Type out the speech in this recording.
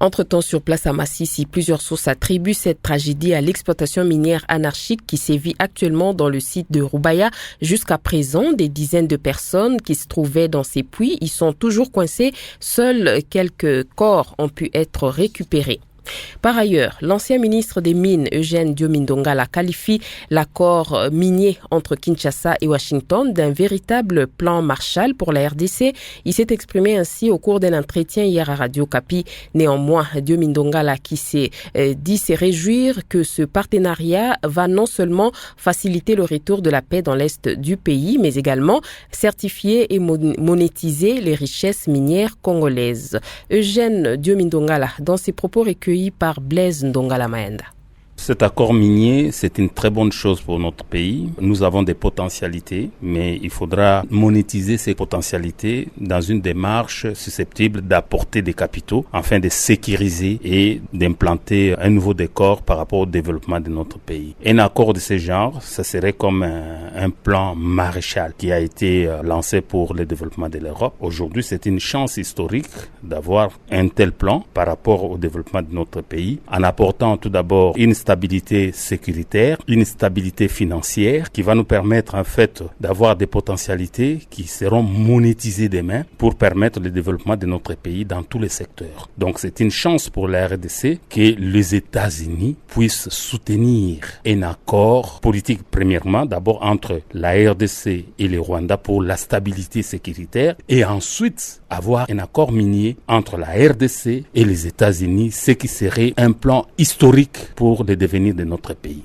Entre-temps, sur place à Massissi, plusieurs sources attribuent cette tragédie à l'exploitation minière anarchique qui sévit actuellement dans le site de Roubaïa. Jusqu'à présent, des dizaines de personnes qui se trouvaient dans ces puits y sont toujours coincées. Seuls quelques corps ont pu être récupérés. Par ailleurs, l'ancien ministre des Mines, Eugène Diomine Ndongala, qualifie l'accord minier entre Kinshasa et Washington d'un véritable plan Marshall pour la RDC. Il s'est exprimé ainsi au cours d'un entretien hier à Radio Kapi. Néanmoins, Diomine Ndongala qui s'est dit se réjouir que ce partenariat va non seulement faciliter le retour de la paix dans l'est du pays, mais également certifier et monétiser les richesses minières congolaises. Eugène Diomine Ndongala, dans ses propos recueillis par Blaise Ndongala Maenda. Cet accord minier, c'est une très bonne chose pour notre pays. Nous avons des potentialités, mais il faudra monétiser ces potentialités dans une démarche susceptible d'apporter des capitaux afin de sécuriser et d'implanter un nouveau décor par rapport au développement de notre pays. Un accord de ce genre, ça serait comme un plan Marshall qui a été lancé pour le développement de l'Europe. Aujourd'hui, c'est une chance historique d'avoir un tel plan par rapport au développement de notre pays, en apportant tout d'abord une stabilité sécuritaire, une stabilité financière qui va nous permettre en fait d'avoir des potentialités qui seront monétisées demain pour permettre le développement de notre pays dans tous les secteurs. Donc c'est une chance pour la RDC que les États-Unis puissent soutenir un accord politique premièrement, d'abord entre la RDC et le Rwanda pour la stabilité sécuritaire et ensuite avoir un accord minier entre la RDC et les États-Unis, ce qui serait un plan historique pour le devenir de notre pays.